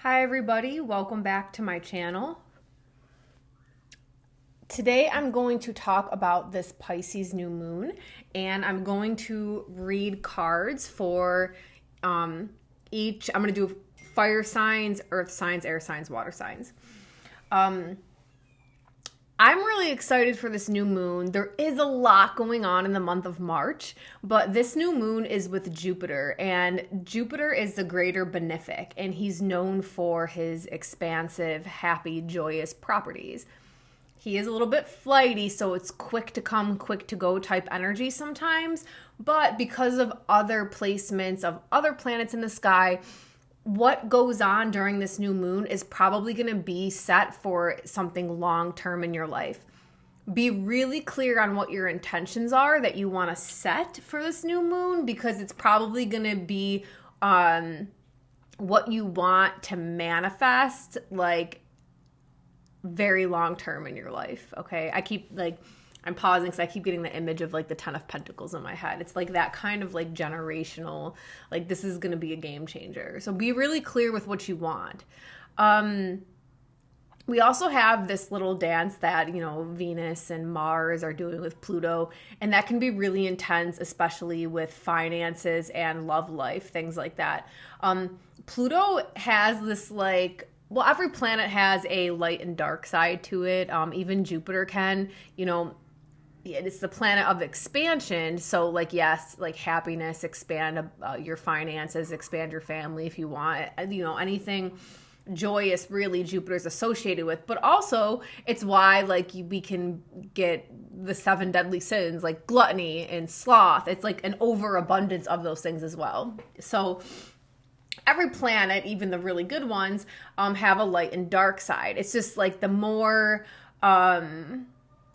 Hi everybody, welcome back to my channel. Today I'm going to talk about this Pisces new moon, and I'm going to read cards for each. I'm going to do fire signs, earth signs, air signs, water signs. I'm really excited for this new moon. There is a lot going on in the month of March, but this new moon is with Jupiter, and Jupiter is the greater benefic, and he's known for his expansive, happy, joyous properties. He is a little bit flighty, so it's quick to come, quick to go type energy sometimes, but because of other placements of other planets in the sky, what goes on during this new moon is probably going to be set for something long term in your life. Be really clear on what your intentions are that you want to set for this new moon, because it's probably going to be what you want to manifest, like very long term in your life. Okay, I'm pausing because I keep getting the image of like the 10 of Pentacles in my head. It's like that kind of like generational, like this is going to be a game changer. So be really clear with what you want. We also have this little dance that, Venus and Mars are doing with Pluto, and that can be really intense, especially with finances and love life, things like that. Pluto has this every planet has a light and dark side to it. Even Jupiter can, it's the planet of expansion. So yes, happiness, expand your finances, expand your family if you want, anything joyous really Jupiter's associated with. But also it's why we can get the 7 deadly sins like gluttony and sloth. It's like an overabundance of those things as well. So every planet, even the really good ones, have a light and dark side. It's just like the more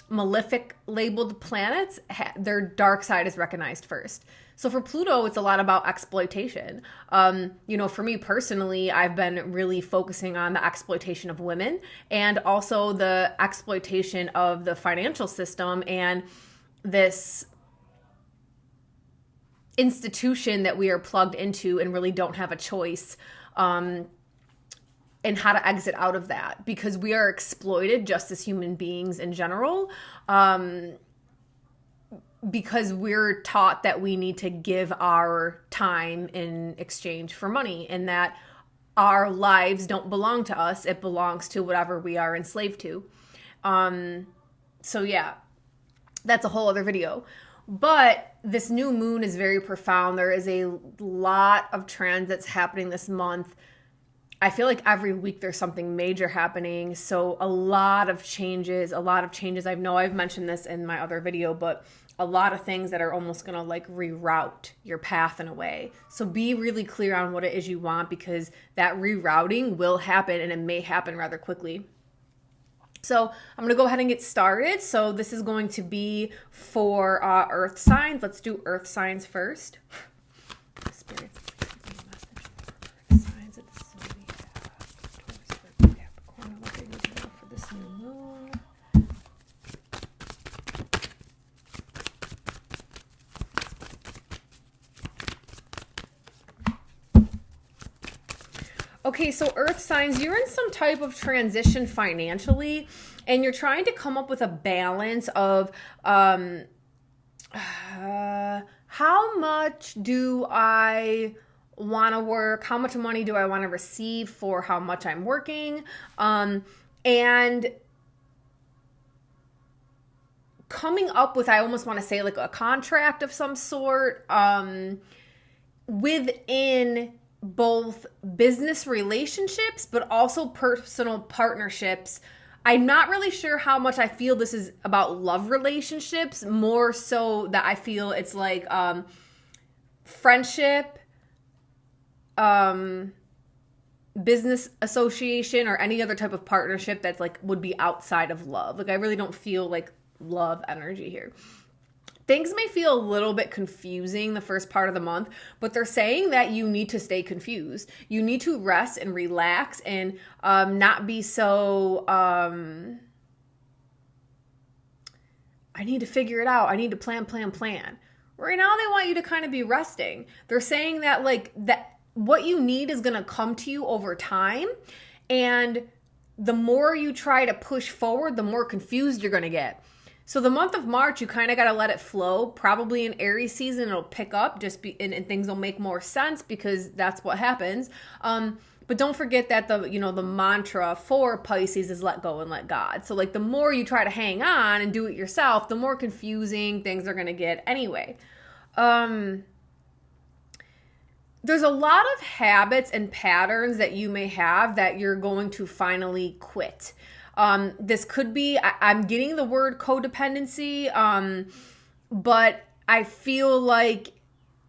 malefic labeled planets, their dark side is recognized first. So for Pluto, it's a lot about exploitation. For me personally, I've been really focusing on the exploitation of women and also the exploitation of the financial system and this institution that we are plugged into and really don't have a choice and how to exit out of that, because we are exploited just as human beings in general, because we're taught that we need to give our time in exchange for money, and that our lives don't belong to us. It belongs to whatever we are enslaved to. So yeah, that's a whole other video. But this new moon is very profound. There is a lot of transits happening this month. I feel like every week there's something major happening. So a lot of changes. I know I've mentioned this in my other video, but a lot of things that are almost going to reroute your path in a way. So be really clear on what it is you want, because that rerouting will happen, and it may happen rather quickly. So I'm going to go ahead and get started. So this is going to be for earth signs. Let's do earth signs first. Spirits, earth signs of the Zodiac. Taurus, Virgo, Capricorn. What they need to know for this new moon. Okay, so earth signs, you're in some type of transition financially, and you're trying to come up with a balance of how much do I want to work? How much money do I want to receive for how much I'm working? And coming up with, I almost want to say a contract of some sort within both business relationships, but also personal partnerships. I'm not really sure how much I feel this is about love relationships, more so that I feel it's friendship, business association, or any other type of partnership that's would be outside of love. I really don't feel love energy here. Things may feel a little bit confusing the first part of the month, but they're saying that you need to stay confused. You need to rest and relax and not be so, I need to figure it out. I need to plan. Right now, they want you to kind of be resting. They're saying that that what you need is going to come to you over time. And the more you try to push forward, the more confused you're going to get. So the month of March, you kind of got to let it flow. Probably in Aries season, it'll pick up and things will make more sense because that's what happens. But don't forget that the mantra for Pisces is let go and let God. So like the more you try to hang on and do it yourself, the more confusing things are going to get anyway. There's a lot of habits and patterns that you may have that you're going to finally quit. This could be, I'm getting the word codependency, but I feel like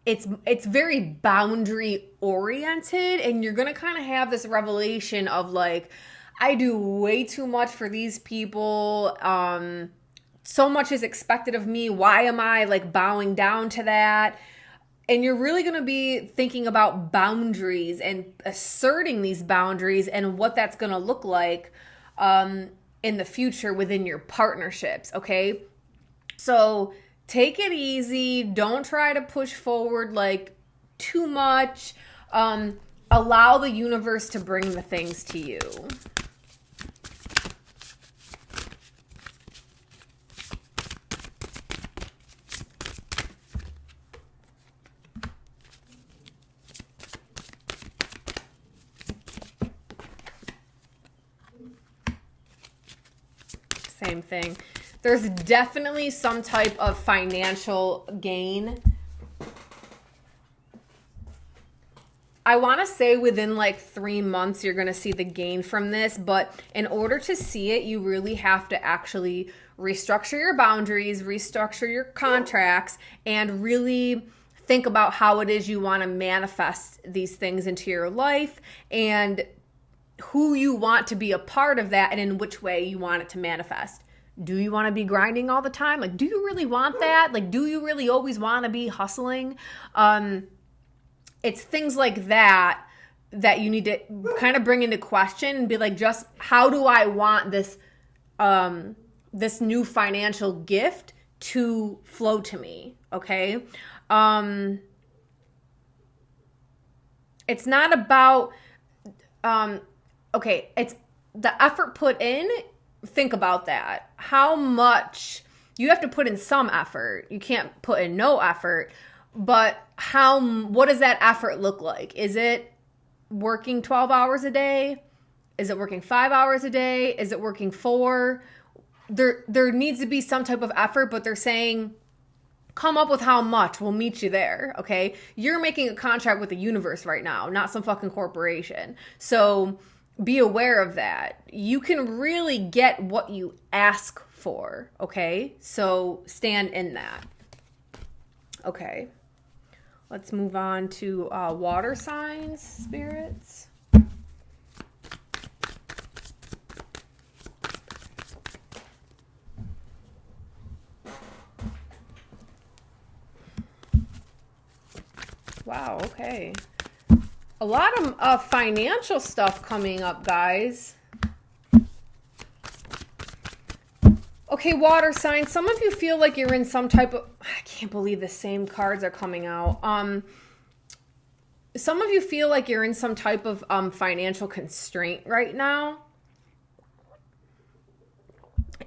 it's very boundary oriented, and you're going to kind of have this revelation of like, I do way too much for these people. So much is expected of me. Why am I like bowing down to that? And you're really going to be thinking about boundaries and asserting these boundaries and what that's going to look like in the future within your partnerships, okay? So take it easy. Don't try to push forward like too much. Allow the universe to bring the things to you. Same thing. There's definitely some type of financial gain. I want to say within like 3 months, you're going to see the gain from this. But in order to see it, you really have to actually restructure your boundaries, restructure your contracts, and really think about how it is you want to manifest these things into your life and who you want to be a part of that and in which way you want it to manifest. Do you want to be grinding all the time? Like, do you really want that? Like, do you really always want to be hustling? It's things like that you need to kind of bring into question and be like, just how do I want this, this new financial gift to flow to me? Okay. It's not about, okay, it's the effort put in. Think about that. How much you have to put in some effort. You can't put in no effort, but what does that effort look like? Is it working 12 hours a day? Is it working 5 hours a day? Is it working 4? There needs to be some type of effort, but they're saying, come up with how much, we'll meet you there, okay? You're making a contract with the universe right now, not some fucking corporation. So be aware of that. You can really get what you ask for, okay? So stand in that. Okay. Let's move on to water signs, spirits. Wow, okay. A lot of financial stuff coming up, guys. Okay, water signs. Some of you feel like you're in some type of... I can't believe the same cards are coming out. Some of you feel like you're in some type of financial constraint right now.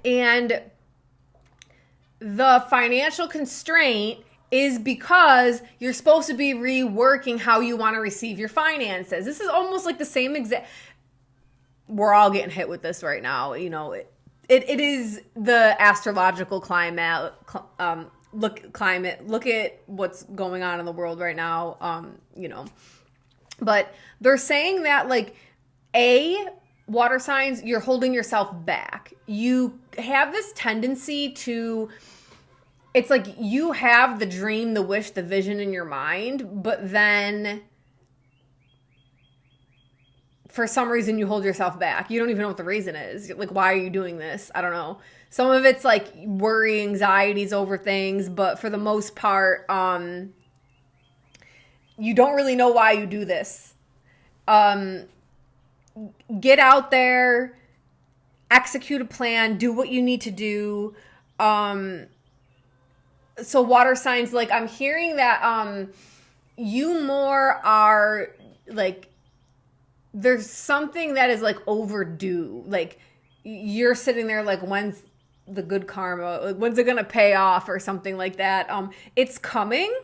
And the financial constraint is because you're supposed to be reworking how you want to receive your finances. This is almost like the same exact... We're all getting hit with this right now. You know, it is the astrological climate. Look at what's going on in the world right now. You know, but they're saying that like water signs, you're holding yourself back. You have this tendency to... It's like you have the dream, the wish, the vision in your mind, but then for some reason you hold yourself back. You don't even know what the reason is. Like, why are you doing this? I don't know. Some of it's like worry, anxieties over things, but for the most part, you don't really know why you do this. Get out there, execute a plan, do what you need to do. So water signs, like I'm hearing that you more are like there's something that is like overdue. Like you're sitting there like, when's the good karma? Like, when's it gonna pay off or something like that? It's coming.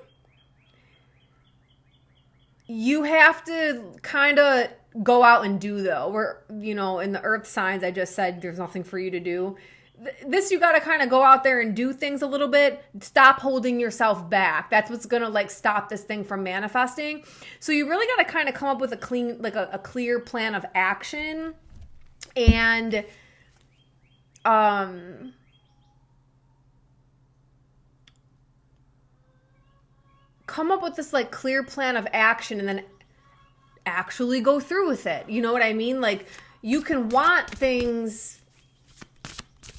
You have to kind of go out and do, though. We're, in the earth signs, I just said there's nothing for you to do. This, you got to kind of go out there and do things a little bit. Stop holding yourself back. That's what's going to like stop this thing from manifesting. So you really got to kind of come up with a clean, like a clear plan of action, and come up with this like clear plan of action, and then actually go through with it. You know what I mean? Like you can want things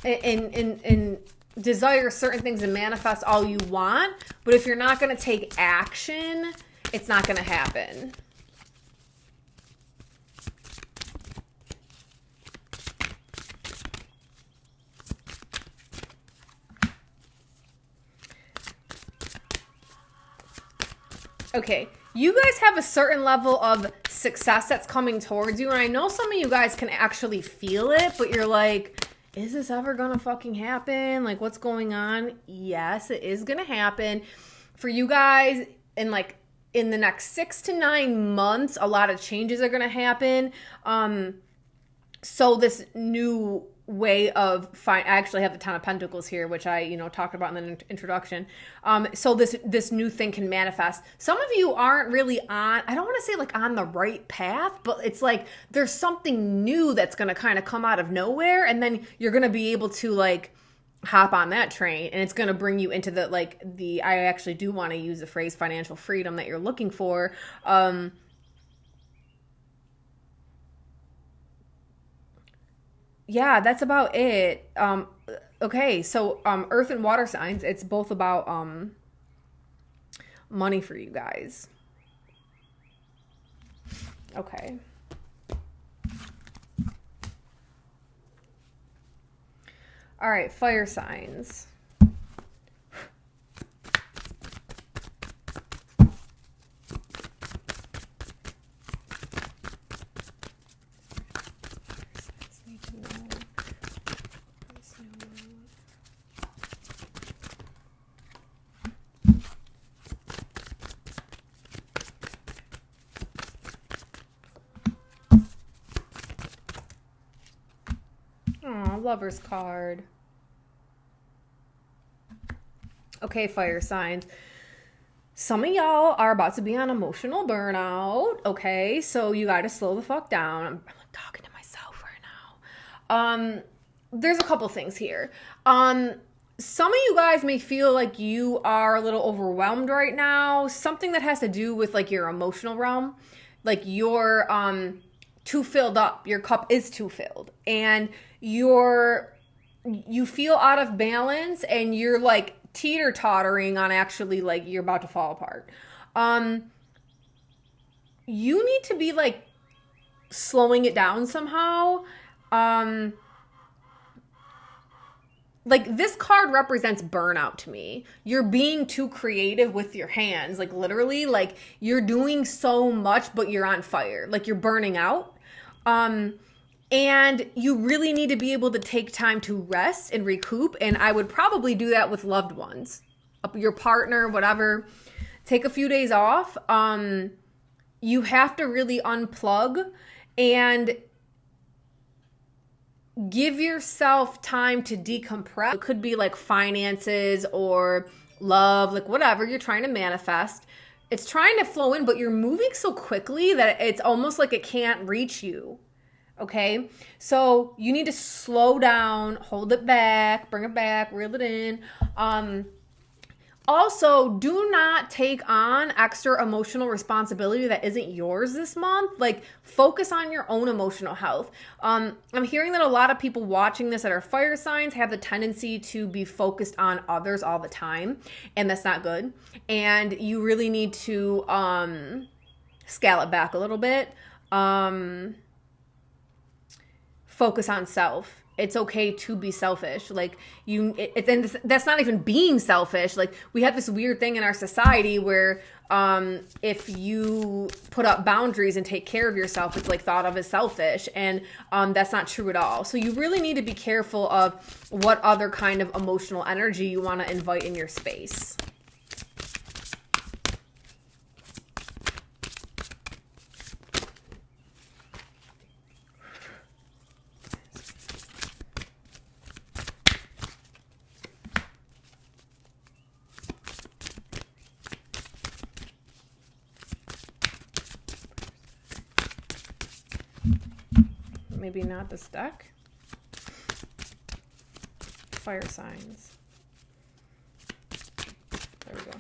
and desire certain things and manifest all you want, but if you're not going to take action, it's not going to happen. Okay, you guys have a certain level of success that's coming towards you, and I know some of you guys can actually feel it, but you're like, is this ever gonna fucking happen? Like, what's going on? Yes, it is gonna happen. For you guys, in the next 6 to 9 months, a lot of changes are gonna happen. So this new way of I actually have the Ten of Pentacles here, which I talked about in the introduction. So this new thing can manifest. Some of you aren't really on, I don't want to say like on the right path, but it's like there's something new that's going to kind of come out of nowhere, and then you're going to be able to like hop on that train, and it's going to bring you into the I actually do want to use the phrase financial freedom that you're looking for. Yeah, that's about it. Okay, so earth and water signs, it's both about money for you guys. Okay. All right, fire signs. Lover's card. Okay, fire signs. Some of y'all are about to be on emotional burnout. Okay, so you got to slow the fuck down. I'm talking to myself right now. There's a couple things here. Some of you guys may feel like you are a little overwhelmed right now. Something that has to do with like your emotional realm. Like you're too filled up. Your cup is too filled. And you feel out of balance, and you're like teeter-tottering on actually like you're about to fall apart. You need to be like slowing it down somehow. Like this card represents burnout to me. You're being too creative with your hands. Like literally, like you're doing so much, but you're on fire. Like you're burning out. And you really need to be able to take time to rest and recoup. And I would probably do that with loved ones, your partner, whatever. Take a few days off. You have to really unplug and give yourself time to decompress. It could be like finances or love, like whatever you're trying to manifest. It's trying to flow in, but you're moving so quickly that it's almost like it can't reach you. Okay, so you need to slow down, hold it back, bring it back, reel it in. Also, do not take on extra emotional responsibility that isn't yours this month. Like, focus on your own emotional health. I'm hearing that a lot of people watching this that are fire signs have the tendency to be focused on others all the time, and that's not good. And you really need to scale it back a little bit. Focus on self. it's okay to be selfish. Like and that's not even being selfish. Like we have this weird thing in our society where if you put up boundaries and take care of yourself, it's like thought of as selfish, and that's not true at all. So you really need to be careful of what other kind of emotional energy you want to invite in your space. Maybe not this deck. Fire signs. There we go.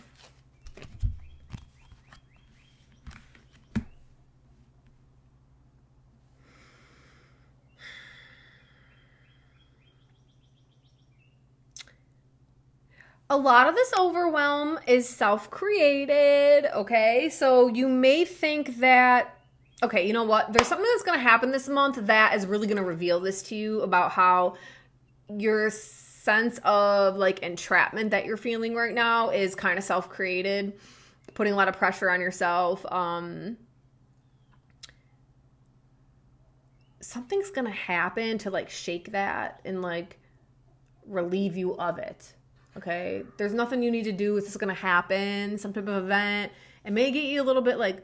A lot of this overwhelm is self-created, okay? So you may think that, okay, you know what? There's something that's going to happen this month that is really going to reveal this to you about how your sense of like entrapment that you're feeling right now is kind of self-created, putting a lot of pressure on yourself. Something's going to happen to like shake that and like relieve you of it. Okay? There's nothing you need to do. It's just going to happen, some type of event. It may get you a little bit like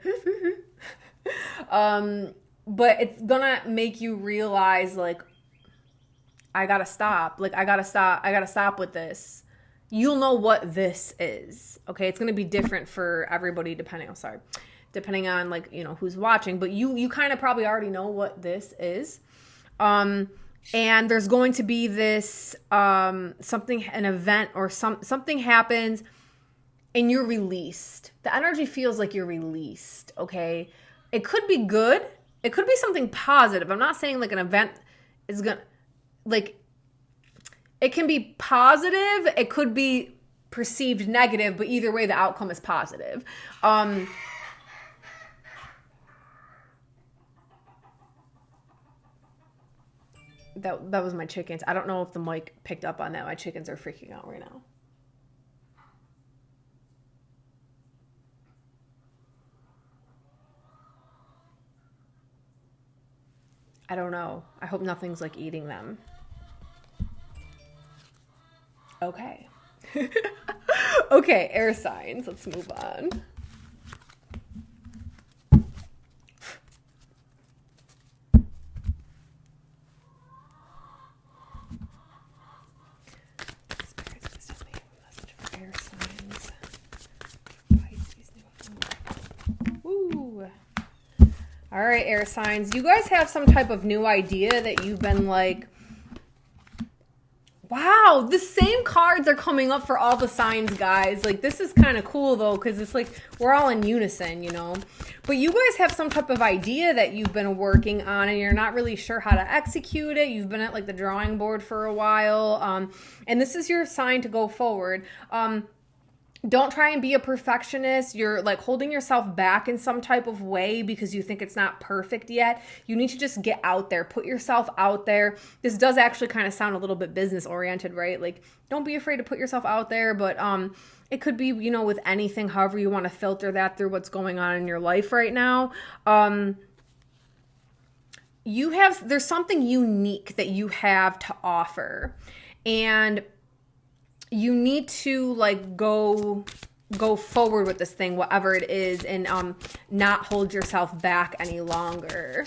but it's gonna make you realize like I gotta stop with this. You'll know what this is, okay? It's gonna be different for everybody depending on like, you know, who's watching, but you kind of probably already know what this is. And there's going to be this an event or something happens and you're released. The energy feels like you're released, okay? It could be good. It could be something positive. I'm not saying like an event is going to, like, it can be positive. It could be perceived negative, but either way, the outcome is positive. That was my chickens. I don't know if the mic picked up on that. My chickens are freaking out right now. I don't know. I hope nothing's like eating them. Okay. Okay, air signs. Let's move on. Spirits, please tell me a message for air signs. Pisces New Moon. Woo! All right, air signs. You guys have some type of new idea that you've been like, wow, the same cards are coming up for all the signs, guys. Like, this is kind of cool, though, because it's like we're all in unison, you know? But you guys have some type of idea that you've been working on, and you're not really sure how to execute it. You've been at, like, the drawing board for a while, and this is your sign to go forward. Don't try and be a perfectionist. You're like holding yourself back in some type of way because you think it's not perfect yet. You need to just get out there, put yourself out there. This does actually kind of sound a little bit business oriented, right? Like, don't be afraid to put yourself out there, but it could be, you know, with anything, however you want to filter that through what's going on in your life right now. There's something unique that you have to offer, and you need to like go forward with this thing, whatever it is, and not hold yourself back any longer.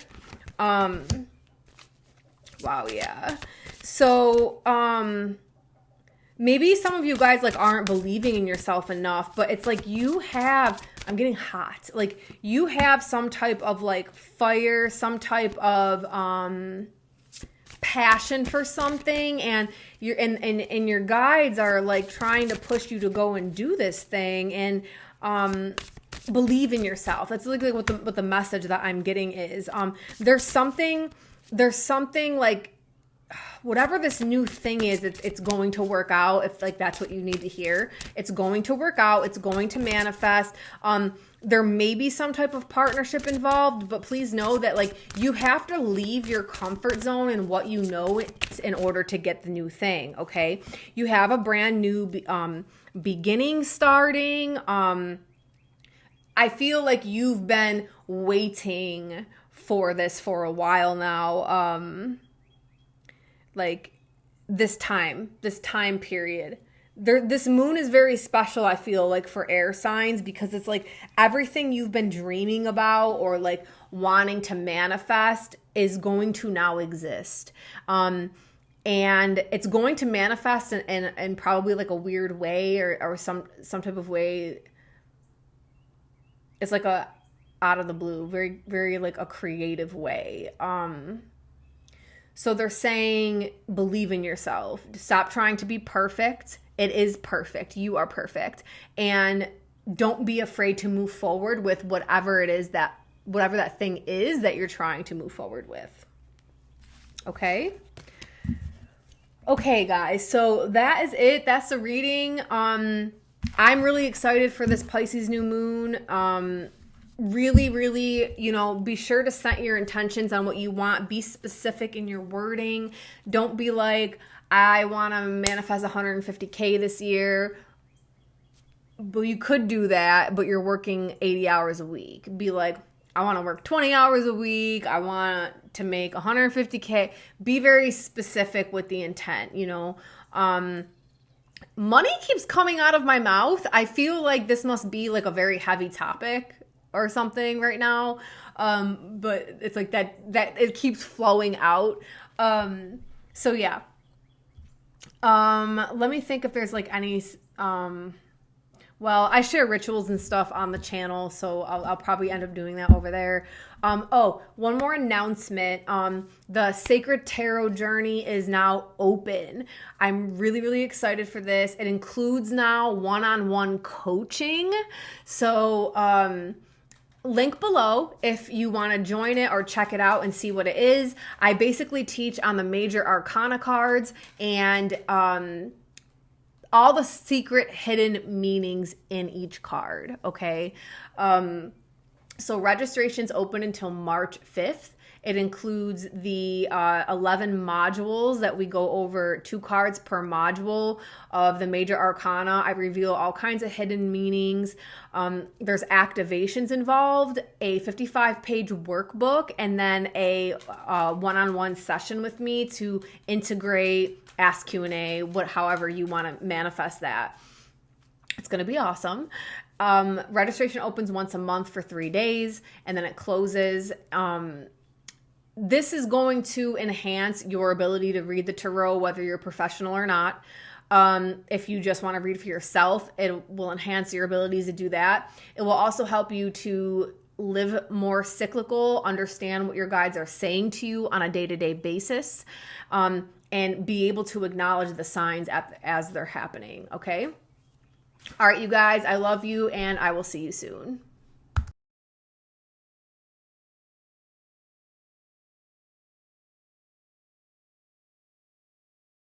Wow, yeah. So maybe some of you guys like aren't believing in yourself enough, but it's like I'm getting hot. Like, you have some type of like fire, some type of passion for something, and your guides are like trying to push you to go and do this thing, and believe in yourself. That's like what the message that I'm getting is. There's something like whatever this new thing is, it's going to work out. If like that's what you need to hear, it's going to work out. It's going to manifest. There may be some type of partnership involved, but please know that like you have to leave your comfort zone and what you know in order to get the new thing. Okay, you have a brand new beginning starting. I feel like you've been waiting for this for a while now. Like this time period. This moon is very special, I feel like, for air signs, because it's like everything you've been dreaming about or like wanting to manifest is going to now exist. And it's going to manifest in probably like a weird way or some type of way. It's like a out of the blue, very, very like a creative way. So they're saying, believe in yourself. Stop trying to be perfect. It is perfect. You are perfect. And don't be afraid to move forward with whatever that thing is that you're trying to move forward with. Okay? Okay, guys. So that is it. That's the reading. I'm really excited for this Pisces new moon. Really, really, be sure to set your intentions on what you want. Be specific in your wording. Don't be like, I want to manifest 150K this year. But you could do that, but you're working 80 hours a week. Be like, I want to work 20 hours a week. I want to make 150K. Be very specific with the intent, Money keeps coming out of my mouth. I feel like this must be like a very heavy topic or something right now. But it's like that it keeps flowing out. So yeah. Let me think if there's like any, well, I share rituals and stuff on the channel, so I'll probably end up doing that over there. One more announcement. The Sacred Tarot Journey is now open. I'm really, really excited for this. It includes now one-on-one coaching. So, link below if you want to join it or check it out and see what it is. I basically teach on the major arcana cards and all the secret hidden meanings in each card, okay? So registration's open until March 5th. It includes the 11 modules that we go over, 2 cards per module of the major arcana. I reveal all kinds of hidden meanings. There's activations involved, a 55-page workbook, and then a one-on-one session with me to integrate, ask Q&A, however you want to manifest that. It's going to be awesome. Registration opens once a month for 3 days, and then it closes. This is going to enhance your ability to read the tarot, whether you're professional or not. If you just want to read for yourself, it will enhance your abilities to do that. It will also help you to live more cyclical, understand what your guides are saying to you on a day-to-day basis, and be able to acknowledge the signs as they're happening, okay? All right, you guys, I love you, and I will see you soon.